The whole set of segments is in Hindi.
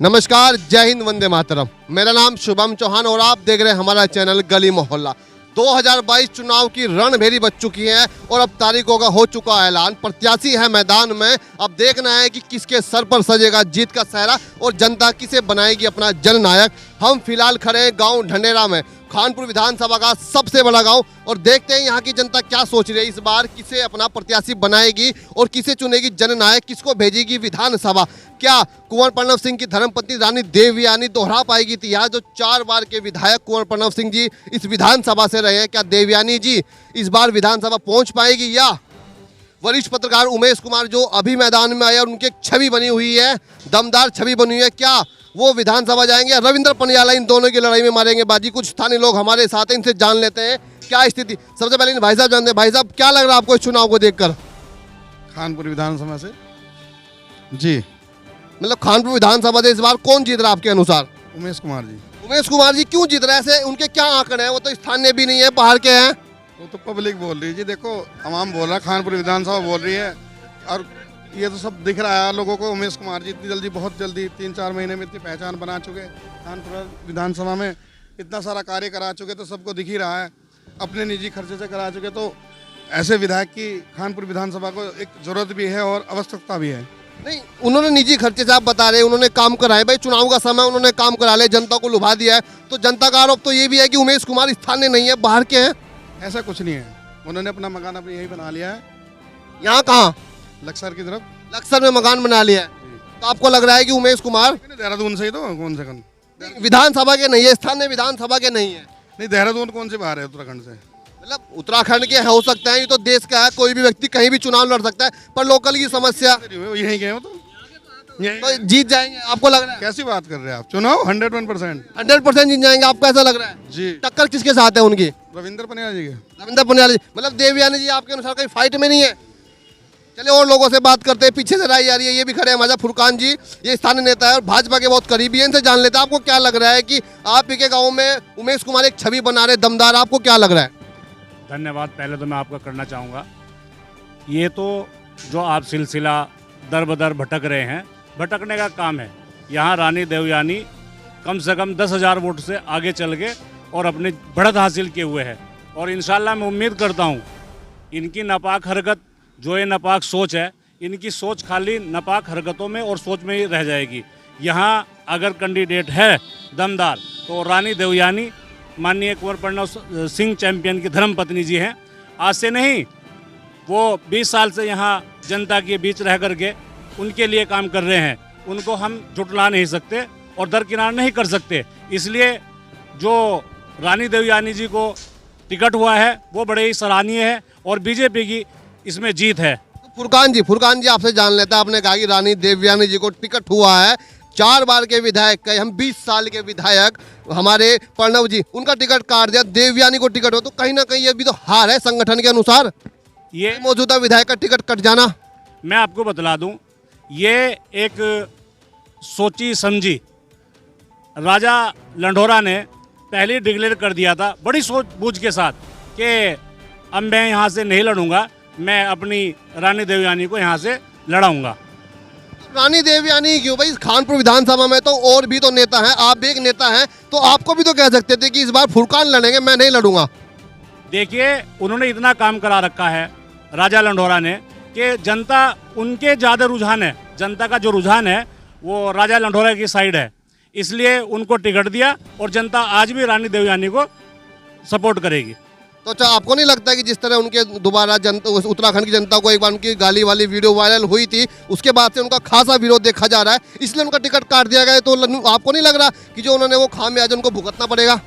नमस्कार, जय हिंद, वंदे मातरम। मेरा नाम शुभम चौहान और आप देख रहे हैं हमारा चैनल गली मोहल्ला। 2022 चुनाव की रणभेरी बज चुकी है और अब तारीखों का हो चुका ऐलान। प्रत्याशी है मैदान में। अब देखना है कि किसके सर पर सजेगा जीत का सेहरा और जनता किसे बनाएगी अपना जननायक। हम फिलहाल खड़े हैं गांव ढंडेरा में, खानपुर विधानसभा का सबसे बड़ा गांव, और देखते हैं यहाँ की जनता क्या सोच रही है इस बार, किसे अपना प्रत्याशी बनाएगी और किसे चुनेगी जननायक, किसको भेजेगी विधानसभा। क्या कुंवर प्रणव सिंह की धर्मपत्नी रानी देवयानी दोहरा पाएगी इतिहास? जो 4 बार के विधायक कुंवर प्रणव सिंह जी इस विधानसभा से रहे हैं, क्या देवयानी जी इस बार विधानसभा पहुंच पाएगी? या वरिष्ठ पत्रकार उमेश कुमार जो अभी मैदान में आए और उनकी एक छवि बनी हुई है, दमदार छवि बनी हुई है, क्या वो विधानसभा जाएंगे? रविंद्र पनियाला इन दोनों की लड़ाई में मारेंगे बाजी। कुछ स्थानीय लोग हमारे साथ हैं, इनसे जान लेते हैं क्या स्थिति। सबसे पहले भाई साहब जानते हैं, भाई साहब क्या लग रहा है आपको इस चुनाव को देखकर? खानपुर विधानसभा से जी, मतलब खानपुर विधानसभा से इस बार कौन जीत रहा है आपके अनुसार? उमेश कुमार जी। उमेश कुमार जी क्यों जीत रहे हैं? ऐसे उनके क्या आंकड़े हैं? वो तो स्थानीय भी नहीं है, बाहर के हैं। वो तो पब्लिक बोल रही है जी। देखो, आवाम बोल रहा है, खानपुर विधानसभा बोल रही है, और ये तो सब दिख रहा है लोगों को। उमेश कुमार जी इतनी जल्दी, बहुत जल्दी 3-4 महीने में इतनी पहचान बना चुके, खानपुर विधानसभा में इतना सारा कार्य करा चुके, तो सबको दिख ही रहा है। अपने निजी खर्चे से करा चुके, तो ऐसे विधायक की खानपुर विधानसभा को एक जरूरत भी है और आवश्यकता भी है। नहीं, उन्होंने निजी खर्चे से, आप बता रहे हैं उन्होंने काम कराए। भाई चुनाव का समय उन्होंने काम करा ले, जनता को लुभा दिया है, तो जनता का आरोप तो ये भी है कि उमेश कुमार स्थानीय नहीं है, बाहर के हैं। ऐसा कुछ नहीं है, उन्होंने अपना मकान अपने यही बना लिया है। यहाँ कहाँ? लक्सर की तरफ, लक्सर में मकान बना लिया है। तो आपको लग रहा है कि उमेश कुमार देहरादून से ही, तो कौन से कौन विधानसभा के नहीं है, स्थानीय विधानसभा के नहीं है? नहीं, देहरादून कौन से बाहर है उत्तराखंड से? मतलब उत्तराखंड के हो सकते हैं, ये तो देश का है, कोई भी व्यक्ति कहीं भी चुनाव लड़ सकता है, पर लोकल की समस्या यहीं गए हो तो तो जीत जाएंगे आपको लग रहा है? कैसी बात कर रहे हैं आप? चुनाव 101%। 100% जीत जाएंगे, आपको ऐसा लग रहा है? जी। टक्कर किसके साथ है उनकी? रविंद्र पनियाला जी के। रविंद्र पनियाला जी, मतलब देवयानी जी आपके अनुसार कहीं फाइट में नहीं है? चलिए और लोगों से बात करते हैं, पीछे से राय आ रही है, ये भी खड़े हैं हमारे फुरकान जी, ये स्थानीय नेता है और भाजपा के बहुत करीबी हैं, इनसे जान लेते हैं आपको क्या लग रहा है कि आप ही के गाँव में उमेश कुमार एक छवि बना रहे दमदार, आपको क्या लग रहा है? धन्यवाद पहले तो मैं आपका करना चाहूँगा। ये तो जो आप सिलसिला दर बदर भटक रहे हैं, भटकने का काम है। यहाँ रानी देवयानी कम से कम 10,000 वोट से आगे चल गए और अपनी बढ़त हासिल किए हुए हैं, और इंशाल्लाह मैं उम्मीद करता हूँ इनकी नापाक हरकत, जो ये नापाक सोच है, इनकी सोच खाली नापाक हरकतों में और सोच में ही रह जाएगी। यहाँ अगर कैंडिडेट है दमदार तो रानी देवयानी, माननीय कुंवर प्रणव सिंह चैंपियन की धर्मपत्नी जी हैं। आज से नहीं, वो 20 साल से यहाँ जनता के बीच रह करके उनके लिए काम कर रहे हैं। उनको हम जुटला नहीं सकते और दरकिनार नहीं कर सकते। इसलिए जो रानी देवयानी जी को टिकट हुआ है वो बड़े ही सराहनीय है और बीजेपी की इसमें जीत है। फुरकान जी आपसे जान लेता है, आपने कहा कि रानी देवयानी जी को टिकट हुआ है, 4 बार के विधायक कहे, हम 20 साल के विधायक हमारे प्रणव जी, उनका टिकट काट दिया, देवयानी को टिकट हो, तो कहीं ना कहीं ये भी तो हार है संगठन के अनुसार, ये मौजूदा विधायक का टिकट कट जाना। मैं आपको बतला दूं, ये एक सोची समझी, राजा लंढोरा ने पहले डिक्लेयर कर दिया था बड़ी सोच बूझ के साथ कि अब मैं यहाँ से नहीं लड़ूंगा, मैं अपनी रानी देवयानी को यहाँ से लड़ाऊंगा। रानी देवयानी क्यों भाई? खानपुर विधानसभा में तो और भी तो नेता हैं, आप भी एक नेता हैं, तो आपको भी तो कह सकते थे कि इस बार फुरकान लड़ेंगे, मैं नहीं लड़ूंगा। देखिए, उन्होंने इतना काम करा रखा है राजा लंढोरा ने कि जनता उनके ज़्यादा रुझान है, जनता का जो रुझान है वो राजा लंढोरा की साइड है, इसलिए उनको टिकट दिया और जनता आज भी रानी देवयानी को सपोर्ट करेगी। तो अच्छा, आपको नहीं लगता कि जिस तरह उनके दोबारा जनता, उत्तराखंड की जनता को एक बार उनकी गाली वाली वीडियो वायरल हुई थी, उसके बाद से उनका खासा विरोध देखा जा रहा है, इसलिए उनका टिकट काट दिया गया? तो आपको नहीं लग रहा कि जो उन्होंने वो खामियाजा उनको भुगतना पड़ेगा?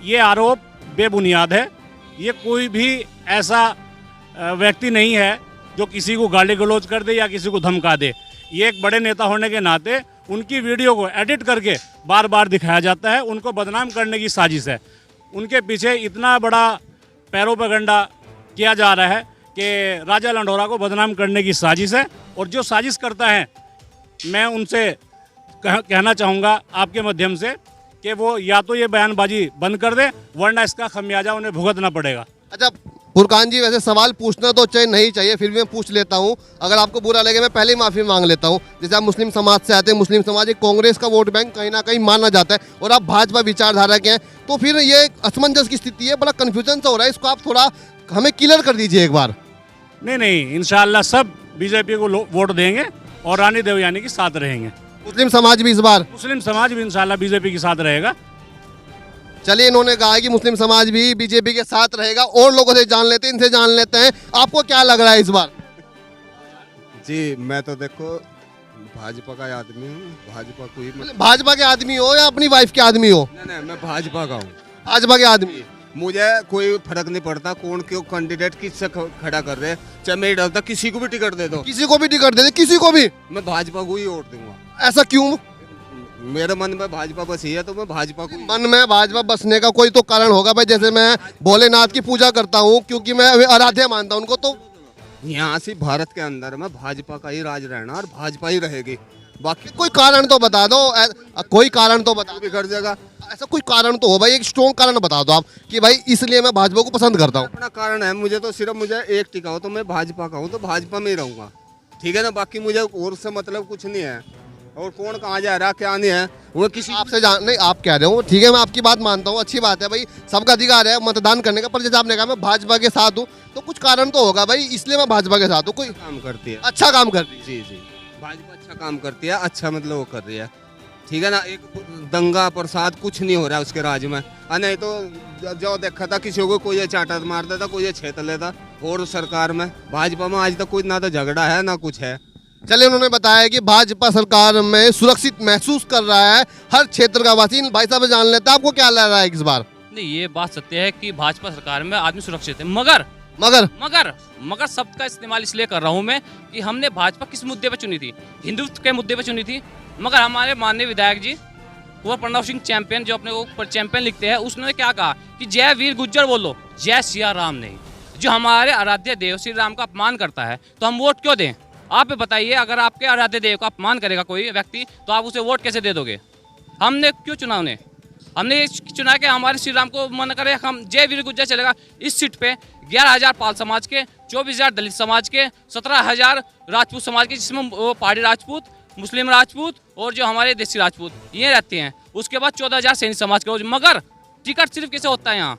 ये आरोप बेबुनियाद है। ये कोई भी ऐसा व्यक्ति नहीं है जो किसी को गाली गलौज कर दे या किसी को धमका दे। ये एक बड़े नेता होने के नाते उनकी वीडियो को एडिट करके बार बार दिखाया जाता है, उनको बदनाम करने की साजिश है। उनके पीछे इतना बड़ा पैरोपेगंडा किया जा रहा है कि राजा लंढोरा को बदनाम करने की साजिश है, और जो साजिश करता है मैं उनसे कहना चाहूँगा आपके माध्यम से कि वो या तो ये बयानबाजी बंद कर दे, वरना इसका खमियाजा उन्हें भुगतना पड़ेगा। अच्छा, फुरकान जी, वैसे सवाल पूछना तो चाहिए नहीं चाहिए, फिर भी मैं पूछ लेता हूँ। अगर आपको बुरा लगे मैं पहले ही माफ़ी मांग लेता हूँ। जैसे आप मुस्लिम समाज से आते हैं, मुस्लिम समाज एक कांग्रेस का वोट बैंक कहीं ना कहीं माना जाता है और आप भाजपा विचारधारा के हैं, तो फिर ये असमंजस की स्थिति है, बड़ा कन्फ्यूजन सा हो रहा है। इसको आप थोड़ा हमें क्लियर कर दीजिए एक बार। नहीं, इंशाल्लाह सब बीजेपी को वोट देंगे और रानी देवयानी के साथ रहेंगे। मुस्लिम समाज भी इस बार, मुस्लिम समाज भी इंशाल्लाह बीजेपी के साथ रहेगा। चलिए, इन्होंने कहा है कि मुस्लिम समाज भी बीजेपी के साथ रहेगा। और लोगों से जान लेते हैं, इनसे जान लेते हैं, आपको क्या लग रहा है इस बार? जी, मैं तो देखो भाजपा का आदमी हूँ, भाजपा को ही भाजपा के आदमी हो या अपनी वाइफ के आदमी हो? नहीं, मैं भाजपा का हूँ। भाजपा के आदमी। मुझे कोई फर्क नहीं पड़ता कौन क्यों कैंडिडेट किससे खड़ा कर रहे हैं, चाहे मैं डरता किसी को भी टिकट दे दो, किसी को भी टिकट दे दे, किसी को भी। मैं भाजपा को ही वोट दूंगा। ऐसा क्यों? मेरे मन में भाजपा बसी है तो मैं भाजपा को मन में भाजपा बसने का कोई तो कारण होगा भाई। जैसे मैं भोलेनाथ की पूजा करता हूँ क्योंकि मैं आराध्य मानता हूँ उनको, तो यहाँ से भारत के अंदर में भाजपा का ही राज रहना और भाजपा ही रहेगी। बाकी कोई कारण तो बता दो, कोई कारण तो बता दो। बिगड़ जाएगा। ऐसा कोई कारण तो हो भाई, एक स्ट्रॉन्ग कारण बता दो आप कि भाई इसलिए मैं भाजपा को पसंद करता हूँ। अपना कारण है, मुझे तो सिर्फ मुझे एक टिका हो तो मैं भाजपा का हूँ तो भाजपा में ही रहूंगा, ठीक है ना। बाकी मुझे और से मतलब कुछ नहीं है, और कौन कहाँ जा रहा क्या नहीं है वो किसी आपसे जान नहीं, आप कह रहे हो ठीक है, मैं आपकी बात मानता हूँ, अच्छी बात है भाई, सबका अधिकार है मतदान करने का। पर जैसे आपने कहा मैं भाजपा के साथ हूँ, तो कुछ कारण तो होगा भाई, इसलिए मैं भाजपा के साथ हूँ। कोई काम करती है, अच्छा काम कर रही है। जी जी, भाजपा अच्छा काम करती है, अच्छा मतलब वो कर रही है, ठीक है ना। एक दंगा प्रसाद कुछ नहीं हो रहा है उसके राज्य में। नहीं तो जो देखा था किसी को कोई ये चाटा मारता था, कोई ये छेत लेता, और सरकार में भाजपा में आज तक कोई ना तो झगड़ा है ना कुछ है। चलिए, उन्होंने बताया कि भाजपा सरकार में सुरक्षित महसूस कर रहा है हर क्षेत्र का वासी। भाई साहब जान लेते हैं, आपको क्या लग रहा है इस बार? नहीं, ये बात सत्य है कि भाजपा सरकार में आदमी सुरक्षित है, मगर मगर मगर मगर शब्द का इस्तेमाल इसलिए कर रहा हूँ मैं कि हमने भाजपा किस मुद्दे पे चुनी थी, हिंदुत्व के मुद्दे पे चुनी थी। मगर हमारे माननीय विधायक जी कुंवर प्रणव सिंह चैंपियन, जो अपने को चैंपियन लिखते हैं, उसने क्या कहा कि जय वीर गुज्जर बोलो, जय सिया राम नहीं। जो हमारे आराध्य देव श्री राम का अपमान करता है तो हम वोट क्यों दें? आप बताइए, अगर आपके आराध्य देव का अपमान करेगा कोई व्यक्ति तो आप उसे वोट कैसे दे दोगे? हमने क्यों चुना उन्हें? हमने ये चुना कि हमारे श्री राम को मन करे, हम जय वीर गुज्जर चलेगा। इस सीट पे 11,000 पाल समाज के, 24,000 दलित समाज के, 17,000 राजपूत समाज के, जिसमें वो पहाड़ी राजपूत, मुस्लिम राजपूत और जो हमारे देसी राजपूत ये रहते हैं। उसके बाद 14,000 सैनिक समाज के। मगर टिकट सिर्फ कैसे होता है यहाँ?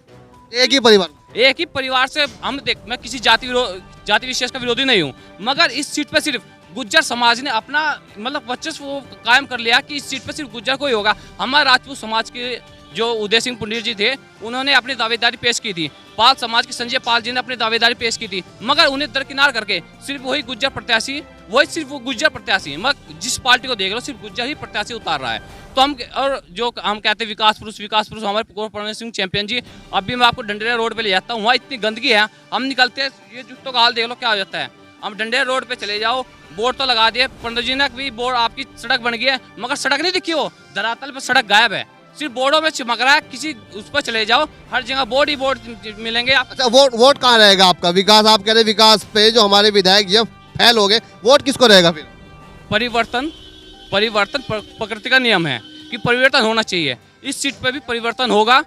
एक ही परिवार, एक ही परिवार से हम देख, मैं किसी जाति विशेष का विरोधी नहीं हूँ, मगर इस सीट पे सिर्फ गुज्जर समाज ने अपना मतलब वर्चस्व कायम कर लिया कि इस सीट पे सिर्फ गुज्जर को ही होगा। हमारे राजपूत समाज के जो उदय सिंह पुंडीर जी थे, उन्होंने अपनी दावेदारी पेश की थी। पाल समाज के संजय पाल जी ने अपनी दावेदारी पेश की थी, मगर उन्हें दरकिनार करके सिर्फ वही गुज्जर प्रत्याशी, सिर्फ वो गुज्जर प्रत्याशी, मगर जिस पार्टी को देख लो सिर्फ गुज्जर ही प्रत्याशी उतार रहा है। तो हम, और जो हम कहते हैं विकास पुरुष हमारे कुंवर प्रणव सिंह चैंपियन जी, अभी मैं आपको डंडेरा रोड पे ले जाता हूँ, वहाँ इतनी गंदगी है, हम निकलते हैं, ये जूतों का हाल देख लो क्या हो जाता है। हम डंडेरा रोड पे चले जाओ, बोर्ड तो लगा दिए, पंडित जी ने भी बोर्ड आपकी सड़क बन गई है, मगर सड़क नहीं दिखी, वो धरातल पर सड़क गायब है, सिर्फ बोर्डों में चिमक रहा है। किसी उस पर चले जाओ, हर जगह बोर्ड ही बोर्ड मिलेंगे आप। अच्छा, वोट कहाँ रहेगा आपका? विकास, आप कह रहे विकास पे जो हमारे विधायक जब फेल हो गए, वोट किसको रहेगा फिर? परिवर्तन प्रकृति का नियम है कि परिवर्तन होना चाहिए। इस सीट पे भी परिवर्तन होगा,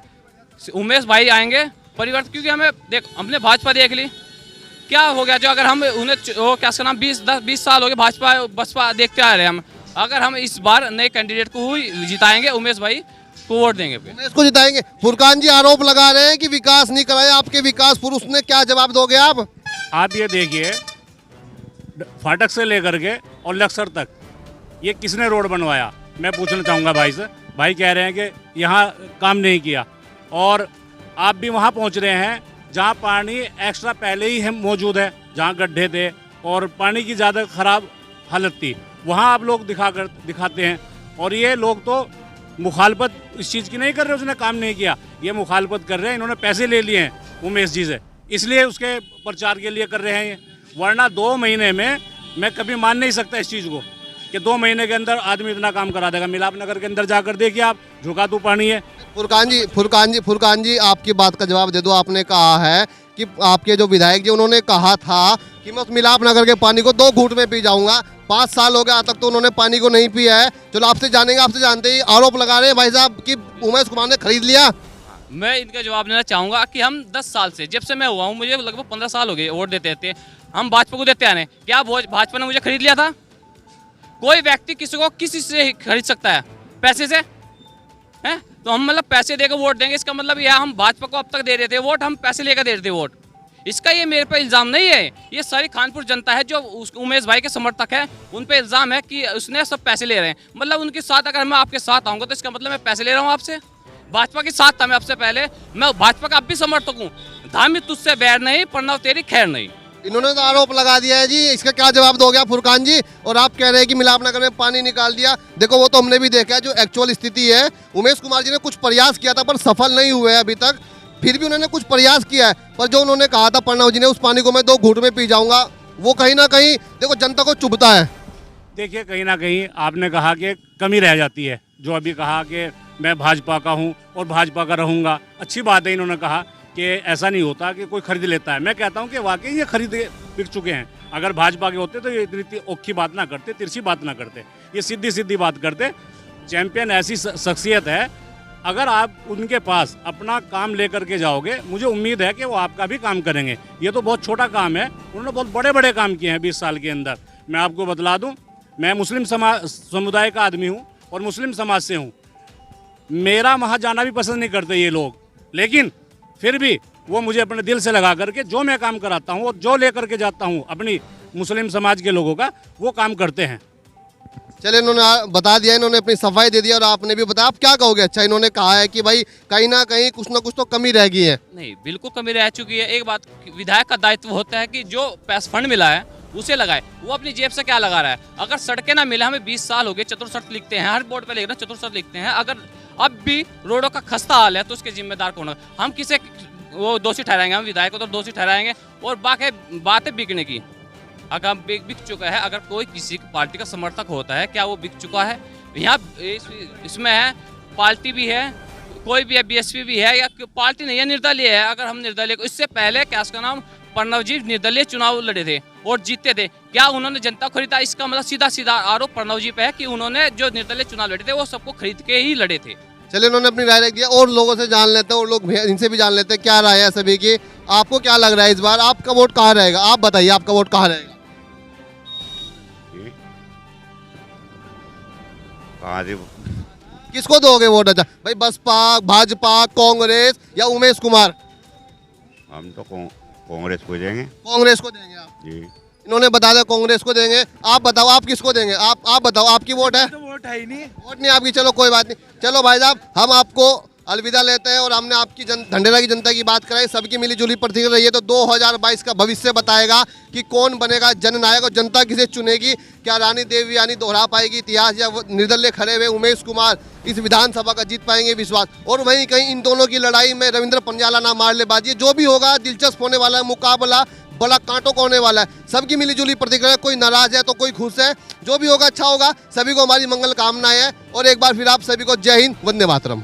उमेश भाई आएंगे, परिवर्तन। क्योंकि हमें देख, हमने भाजपा देख ली, क्या हो गया? जो अगर हम उन्हें क्या उसका नाम 20 साल हो गए बसपा देखते आ रहे हैं हम, अगर हम इस बार नए कैंडिडेट को ही जिताएंगे, उमेश भाई को वोट देंगे, फिर इसको जिताएंगे। फुरकान जी आरोप लगा रहे हैं कि विकास नहीं कराया आपके विकास पुरुष ने, क्या जवाब दोगे आप? आप ये देखिए, फाटक से लेकर के और लक्सर तक ये किसने रोड बनवाया? मैं पूछना चाहूँगा भाई से। भाई कह रहे हैं कि यहाँ काम नहीं किया, और आप भी वहाँ पहुँच रहे हैं जहाँ पानी एक्स्ट्रा पहले ही है मौजूद है, जहाँ गड्ढे थे और पानी की ज़्यादा ख़राब हालत थी, वहाँ आप लोग दिखाते हैं। और ये लोग तो मुखालफत इस चीज़ की नहीं कर रहे, उसने काम नहीं किया, ये मुखालफत कर रहे हैं, इन्होंने पैसे ले लिए हैं उमेश जी से, इसलिए उसके प्रचार के लिए कर रहे हैं ये। वरना 2 महीने में मैं कभी मान नहीं सकता इस चीज़ को कि 2 महीने के अंदर आदमी इतना काम करा देगा। मिलाप नगर के अंदर जाकर देखिए आप, झुका तो पानी है। फुरकान जी आपकी बात का जवाब दे दो। आपने कहा है कि आपके जो विधायक जी, उन्होंने कहा था कि मैं उस मिलाप नगर के पानी को 2 घूंट में पी जाऊंगा। 5 साल हो गए आज तक तो उन्होंने पानी को नहीं पिया है। चलो आपसे जानेंगे, आपसे जानते ही आरोप लगा रहे हैं भाई साहब कि उमेश कुमार ने खरीद लिया। मैं इनका जवाब देना चाहूँगा कि हम 10 साल से, जब से मैं हुआ हूँ, मुझे लगभग 15 साल हो गए वोट देते थे। हम भाजपा को देते आने, क्या भाजपा ने मुझे खरीद लिया था? कोई व्यक्ति किसी को किसी से खरीद सकता है? पैसे से है? तो हम मतलब पैसे देकर वोट देंगे, इसका मतलब यह हम भाजपा को अब तक दे रहे थे वोट, हम पैसे लेकर दे रहे थे वोट। इसका ये मेरे पे इल्ज़ाम नहीं है, ये सारी खानपुर जनता है जो उमेश भाई के समर्थक है, उन पे इल्ज़ाम है कि उसने सब पैसे ले रहे हैं। मतलब उनके साथ अगर मैं आपके साथ आऊँगा तो इसका मतलब मैं पैसे ले रहा हूँ आपसे। भाजपा के साथ था मैं आपसे पहले, मैं भाजपा का अब भी समर्थक हूँ। धामी तुझसे बैर नहीं, प्रणव तेरी खैर नहीं। इन्होंने तो आरोप लगा दिया है जी, इसका क्या जवाब दोगे आप फुरकान जी? और आप कह रहे हैं कि मिलापनगर में पानी निकाल दिया। देखो वो तो हमने भी देखा है, जो एक्चुअल स्थिति है। उमेश कुमार जी ने कुछ प्रयास किया था पर सफल नहीं हुए अभी तक, फिर भी उन्होंने कुछ प्रयास किया है। पर जो उन्होंने कहा था प्रणव जी ने, उस पानी को मैं 2 घूंट में पी जाऊंगा, वो कहीं ना कहीं देखो जनता को चुभता है। देखिए, कहीं ना कहीं आपने कहा कि कमी रह जाती है। जो अभी कहा कि मैं भाजपा का हूं और भाजपा का रहूंगा, अच्छी बात है। इन्होंने कहा कि ऐसा नहीं होता कि कोई खरीद लेता है। मैं कहता हूं कि वाकई ये खरीद बिक चुके हैं। अगर भाजपा के होते तो ये इतनी औखी बात ना करते, तिरछी बात ना करते, ये सीधी सीधी बात करते। चैंपियन ऐसी शख्सियत है, अगर आप उनके पास अपना काम लेकर के जाओगे, मुझे उम्मीद है कि वो आपका भी काम करेंगे। ये तो बहुत छोटा काम है, उन्होंने बहुत बड़े बड़े काम किए हैं 20 साल के अंदर। मैं आपको बतला दूं, मैं मुस्लिम समुदाय का आदमी हूं और मुस्लिम समाज से हूं। मेरा वहाँ जाना भी पसंद नहीं करते ये लोग, लेकिन फिर भी वो मुझे अपने दिल से लगा करके जो मैं काम कराता हूँ और जो लेकर के जाता हूँ अपनी मुस्लिम समाज के लोगों का, वो काम करते हैं। चलिए, इन्होंने बता दिया, इन्होंने अपनी सफाई दे दिया और आपने भी बताया। आप क्या कहोगे? अच्छा, इन्होंने कहा है कि भाई कहीं ना कहीं कुछ ना कुछ तो कमी रह गई है। नहीं, बिल्कुल कमी रह चुकी है। एक बात, विधायक का दायित्व होता है कि जो पैसा फंड मिला है उसे लगाए। वो अपनी जेब से क्या लगा रहा है? अगर सड़कें ना मिले, हमें 20 साल हो गए, चतुर्थ लिखते हैं, हर बोर्ड पे लिख रहे हैं चतुर्थ लिखते हैं। अगर अब भी रोडों का खस्ता हाल है तो उसके जिम्मेदार कौन है? हम किसे वो दोषी ठहराएंगे? हम विधायक को तो दोषी ठहराएंगे। और बाकी बात है बिकने की, अगर बिक चुका है, अगर कोई किसी पार्टी का समर्थक होता है, क्या वो बिक चुका है? यहाँ इसमें है, पार्टी भी है, कोई भी है, बीएसपी भी है, या पार्टी नहीं है, निर्दलीय है। अगर हम निर्दलीय को, इससे पहले क्या उसका नाम, प्रणव जी निर्दलीय चुनाव लड़े थे और जीते थे, क्या उन्होंने जनता को खरीदा? इसका मतलब सीधा सीधा आरोप प्रणव जी पे है कि उन्होंने जो निर्दलीय चुनाव लड़े थे वो सबको खरीद के ही लड़े थे। चलिए, उन्होंने अपनी राय रख दिया और लोगों से जान लेते हैं, और लोग इनसे भी जान लेते हैं क्या राय है सभी की। आपको क्या लग रहा है इस बार आपका वोट कहाँ रहेगा? आप बताइए, आपका वोट कहाँ रहेगा? किसको दोगे वोट? अच्छा भाई, बसपा, भाजपा, कांग्रेस या उमेश कुमार? हम तो कांग्रेस को देंगे। कांग्रेस को देंगे आप जी। इन्होंने बता दिया कांग्रेस को देंगे। आप बताओ, आप किसको देंगे? आप बताओ, आपकी वोट है? तो वोट है ही नहीं। वोट नहीं आपकी, चलो कोई बात नहीं। चलो भाई साहब, हम आपको अलविदा लेते हैं और हमने आपकी धंडेरा की जनता की बात कराई, सबकी मिलीजुली प्रतिक्रिया रही है। तो 2022 का भविष्य बताएगा कि कौन बनेगा जननायक और जनता किसे चुनेगी। क्या रानी देवयानी दोहरा पाएगी इतिहास, या निर्दलीय खड़े हुए उमेश कुमार इस विधानसभा का जीत पाएंगे? विश्वास। और वहीं कहीं इन दोनों की लड़ाई में रविंद्र पंजाला ना मार ले बाजी, जो भी होगा दिलचस्प होने वाला है मुकाबला, बड़ा कांटों का होने वाला है। सबकी मिलीजुली प्रतिक्रिया, कोई नाराज है तो कोई खुश है, जो भी होगा अच्छा होगा। सभी को हमारी मंगल कामनाएं हैं और एक बार फिर आप सभी को जय हिंद, वंदे मातरम।